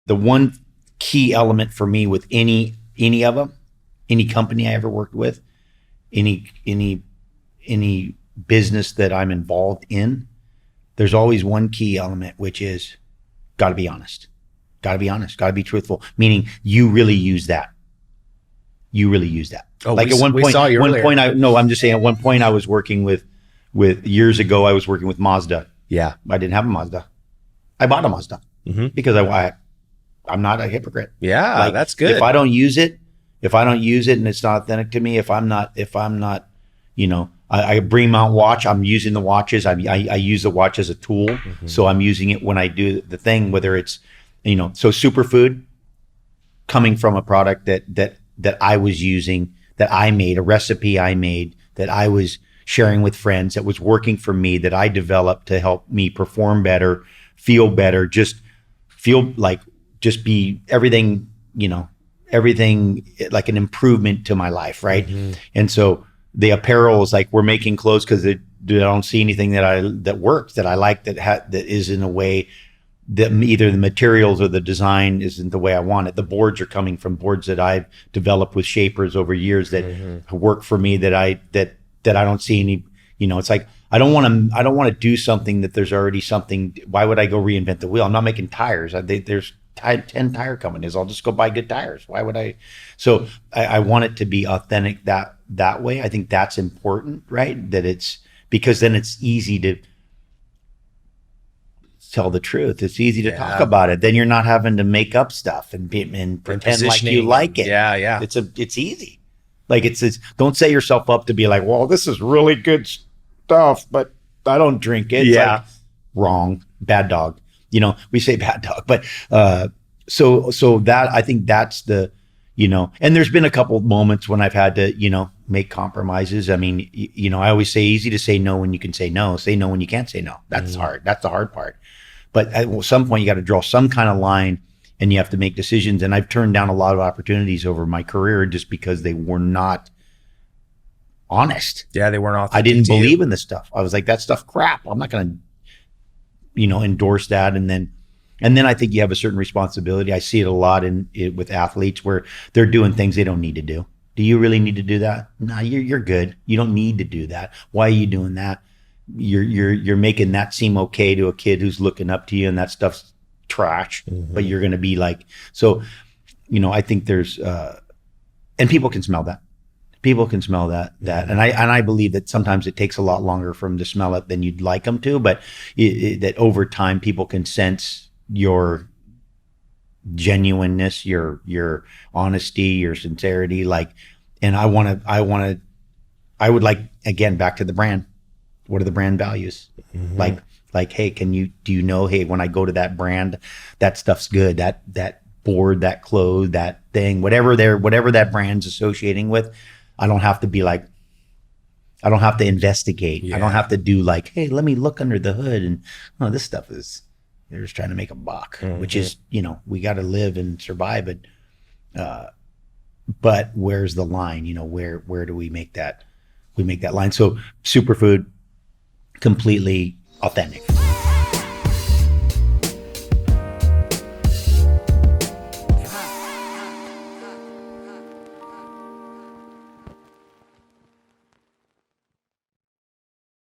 the one key element for me with any of them, any company I ever worked with, any business that I'm involved in, there's always one key element, which is got to be honest. Got to be honest. Got to be truthful. Meaning you really use that. You really use that. Oh, like at one point, I'm just saying at one point I was working with years ago, I was working with Mazda. Yeah. I didn't have a Mazda. I bought a Mazda because I'm not a hypocrite. Yeah, like, that's good. If I don't use it and it's not authentic to me, if I'm not, I bring Mount watch, I'm using the watches. I use the watch as a tool. So I'm using it when I do the thing, whether it's, so Superfood coming from a product that I was using, that I made, a recipe I made, that I was sharing with friends, that was working for me, that I developed to help me perform better, feel better, just be everything, everything like an improvement to my life. Right. And so the apparel is like, we're making clothes because I don't see anything that works, that I like, that is in a way that either the materials or the design isn't the way I want it. The boards are coming from boards that I've developed with shapers over years that work for me, that I don't see any, it's like, I don't want to do something that there's already something. Why would I go reinvent the wheel? I'm not making tires. There's 10 tire companies. I'll just go buy good tires. Why would I? So I want it to be authentic that way. I think that's important, right? That it's, because then it's easy to tell the truth. It's easy to talk about it. Then you're not having to make up stuff and pretend like you like it. Yeah. It's easy. Like it's don't set yourself up to be like, well, this is really good stuff, but I don't drink it. It's like, wrong. Bad dog. We say bad dog, but so that, I think that's the, and there's been a couple moments when I've had to, make compromises. I mean, I always say easy to say no when you can say no. Say no when you can't say no. That's hard. That's the hard part. But at some point you got to draw some kind of line and you have to make decisions. And I've turned down a lot of opportunities over my career just because they were not honest. Yeah, they weren't authentic. I didn't believe in this stuff. I was like, that stuff crap. I'm not going to, endorse that. And then I think you have a certain responsibility. I see it a lot with athletes where they're doing things they don't need to do. Do you really need to do that? No, you're good. You don't need to do that. Why are you doing that? You're making that seem okay to a kid who's looking up to you, and that stuff's trash. But you're going to be like, so, I think there's, and people can smell that. People can smell that, and I believe that sometimes it takes a lot longer for them to smell it than you'd like them to, but that over time people can sense your genuineness, your honesty, your sincerity. Like, and I would like, again, back to the brand. What are the brand values? Like, hey, do you know, hey, when I go to that brand, that stuff's good. That board, that clothes, that thing, whatever that brand's associating with, I don't have to be like, I don't have to investigate. Yeah. I don't have to do like, hey, let me look under the hood and, oh, this stuff is, they're just trying to make a buck, which is, we got to live and survive it. But where's the line? Where do we make that? We make that line. So Superfood, completely authentic.